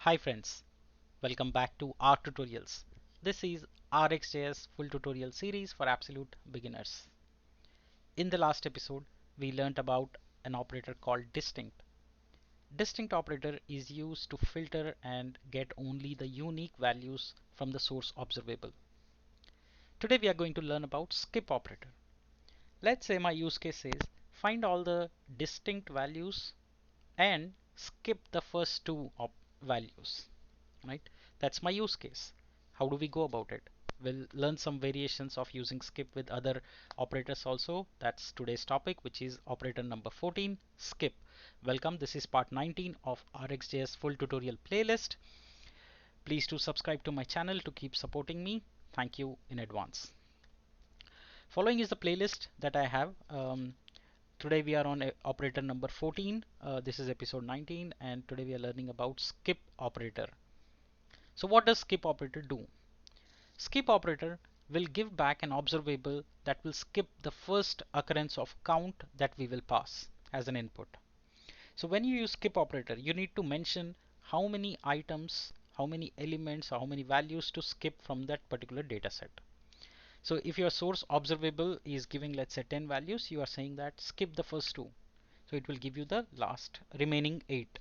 Hi friends, welcome back to R Tutorials. This is RxJS full tutorial series for absolute beginners. In the last episode, we learned about an operator called distinct. Distinct operator is used to filter and get only the unique values from the source observable. Today we are going to learn about skip operator. Let's say my use case says find all the distinct values and skip the first two values, right? That's my use case. How do we go about it? We'll learn some variations of using skip with other operators also. That's today's topic, which is operator number 14, skip. Welcome, this is part 19 of RxJS full tutorial playlist. Please do subscribe to my channel to keep supporting me. Thank you in advance. Following is the playlist that I have. Today we are on operator number 14. This is episode 19 and today we are learning about skip operator. So what does skip operator do? Skip operator will give back an observable that will skip the first occurrence of count that we will pass as an input. So when you use skip operator, you need to mention how many items, how many elements, or how many values to skip from that particular data set. So if your source observable is giving, let's say, 10 values, you are saying that skip the first two. So it will give you the last remaining 8,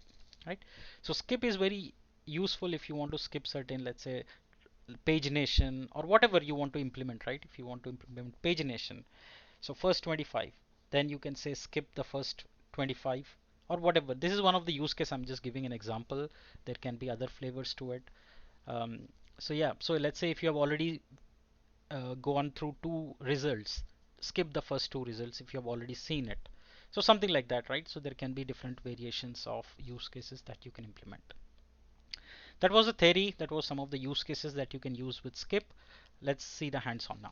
right? So skip is very useful if you want to skip certain, let's say, pagination or whatever you want to implement, right? If you want to implement pagination, so first 25, then you can say skip the first 25 or whatever. This is one of the use case. I'm just giving an example. There can be other flavors to it. So yeah, so let's say if you have already gone through two results, skip the first two results if you have already seen it. So something like that, right? So there can be different variations of use cases that you can implement. That was a theory. That was some of the use cases that you can use with skip. Let's see the hands-on now.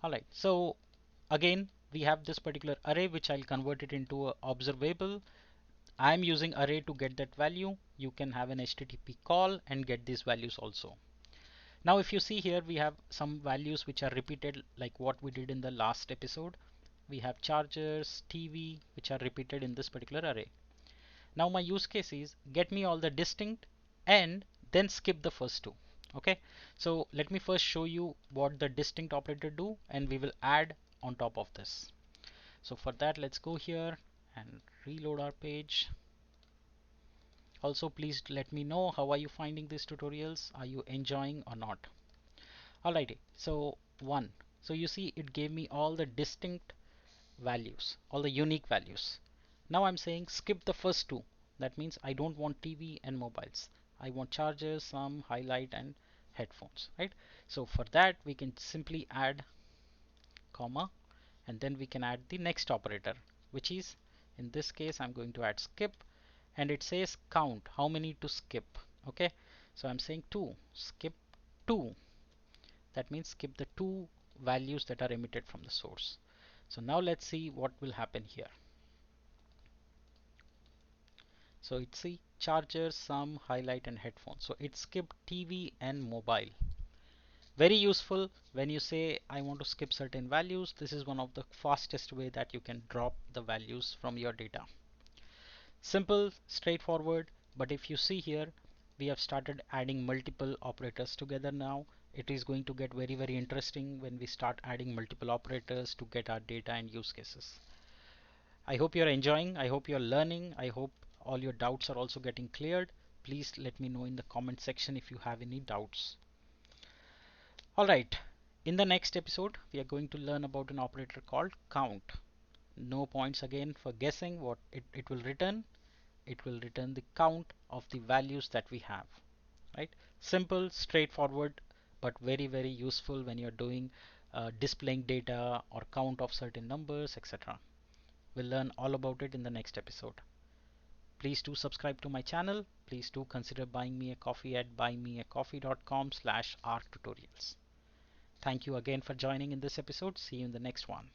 All right, so again we have this particular array which I'll convert it into a observable. I'm using array to get that value. You can have an HTTP call and get these values also. Now if you see here, we have some values which are repeated like what we did in the last episode. We have chargers, TV, which are repeated in this particular array. Now my use case is get me all the distinct and then skip the first two. Okay, so let me first show you what the distinct operator do and we will add on top of this. So for that, let's go here and reload our page. Also, please let me know how are you finding these tutorials. Are you enjoying or not? Alrighty, so one. So you see it gave me all the distinct values, all the unique values. Now I'm saying skip the first two. That means I don't want TV and mobiles. I want chargers, some highlight and headphones, right? So for that we can simply add comma and then we can add the next operator, which is in this case I'm going to add skip and it says count how many to skip. Okay, so I'm saying 2, skip 2. That means skip the two values that are emitted from the source. So now let's see what will happen here. So it's see charger, some highlight and headphones. So it skipped TV and mobile. Very useful when you say I want to skip certain values. This is one of the fastest way that you can drop the values from your data. Simple, straightforward, but if you see here, we have started adding multiple operators together now. It is going to get very interesting when we start adding multiple operators to get our data and use cases. I hope you're enjoying. I hope you're learning. I hope all your doubts are also getting cleared. Please let me know in the comment section if you have any doubts. Alright, in the next episode, we are going to learn about an operator called count. No points again for guessing what it will return. It will return the count of the values that we have, right? Simple, straightforward, but very useful when you're doing displaying data or count of certain numbers, etc. We'll learn all about it in the next episode. Please do subscribe to my channel. Please do consider buying me a coffee at buymeacoffee.com/rtutorials. Thank you again for joining in this episode. See you in the next one.